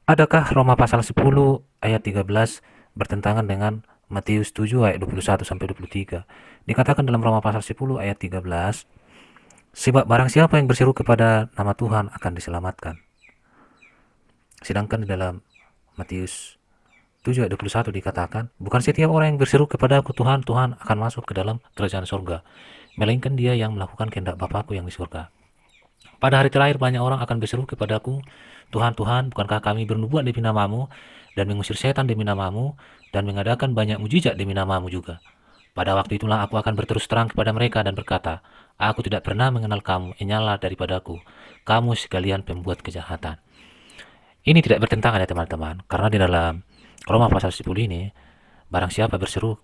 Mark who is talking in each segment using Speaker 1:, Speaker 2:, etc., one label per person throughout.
Speaker 1: Adakah Roma pasal 10 ayat 13 bertentangan dengan Matius 7 ayat 21 sampai 23? Dikatakan dalam Roma pasal 10 ayat 13, sebab barang siapa yang berseru kepada nama Tuhan akan diselamatkan. Sedangkan di dalam Matius 7 ayat 21 dikatakan, bukan setiap orang yang berseru kepada aku Tuhan, Tuhan akan masuk ke dalam kerajaan surga, melainkan dia yang melakukan kehendak Bapakku yang di surga. Pada hari terakhir banyak orang akan berseru kepadaku, Tuhan, Tuhan, bukankah kami bernubuat demi namamu, dan mengusir setan demi namamu, dan mengadakan banyak mujizat demi namamu juga. Pada waktu itulah aku akan berterus terang kepada mereka dan berkata, aku tidak pernah mengenal kamu, enyahlah daripadaku, kamu sekalian pembuat kejahatan. Ini tidak bertentangan ya teman-teman, karena di dalam Roma pasal 10 ini, barang siapa berseru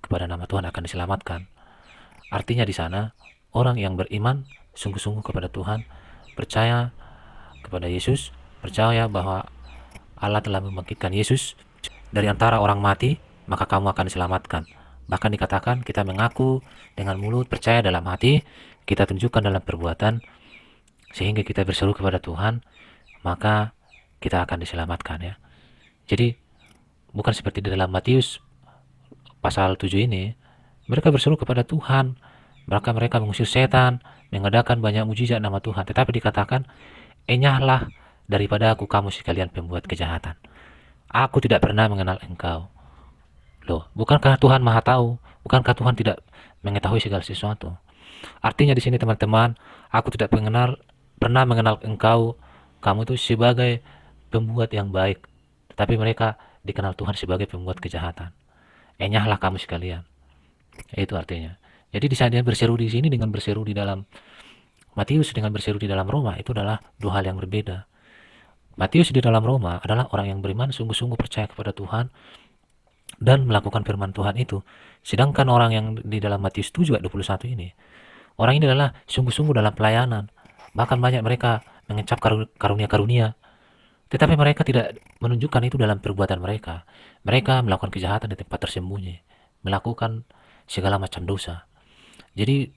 Speaker 1: kepada nama Tuhan akan diselamatkan. Artinya di sana, orang yang beriman sungguh-sungguh kepada Tuhan, percaya kepada Yesus, percaya bahwa Allah telah membangkitkan Yesus dari antara orang mati, maka kamu akan diselamatkan. Bahkan dikatakan kita mengaku dengan mulut, percaya dalam hati, kita tunjukkan dalam perbuatan, sehingga kita berseru kepada Tuhan, maka kita akan diselamatkan ya. Jadi bukan seperti di dalam Matius pasal 7 ini, mereka berseru kepada Tuhan, mereka mengusir setan, mengadakan banyak mujizat nama Tuhan, tetapi dikatakan, enyahlah daripada aku kamu sekalian pembuat kejahatan. Aku tidak pernah mengenal engkau. Loh, bukankah Tuhan Maha Tahu? Bukankah Tuhan tidak mengetahui segala sesuatu? Artinya di sini teman-teman, aku tidak pernah mengenal engkau, kamu itu sebagai pembuat yang baik. Tetapi mereka dikenal Tuhan sebagai pembuat kejahatan. Enyahlah kamu sekalian. Itu artinya. Jadi di saat dia berseru di sini dengan berseru di dalam Matius dengan berseru di dalam Roma, itu adalah dua hal yang berbeda. Matius di dalam Roma adalah orang yang beriman sungguh-sungguh percaya kepada Tuhan dan melakukan firman Tuhan itu. Sedangkan orang yang di dalam Matius 7 ayat 21 ini, orang ini adalah sungguh-sungguh dalam pelayanan. Bahkan banyak mereka mengecap karunia-karunia, tetapi mereka tidak menunjukkan itu dalam perbuatan mereka. Mereka melakukan kejahatan di tempat tersembunyi, melakukan segala macam dosa. Jadi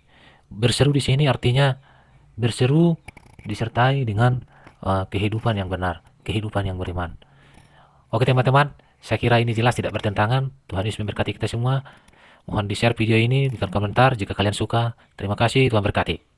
Speaker 1: berseru di sini artinya berseru disertai dengan kehidupan yang benar, kehidupan yang beriman. Oke teman-teman, saya kira ini jelas tidak bertentangan. Tuhan Yesus memberkati kita semua. Mohon di-share video ini, berikan komentar jika kalian suka. Terima kasih, Tuhan berkati.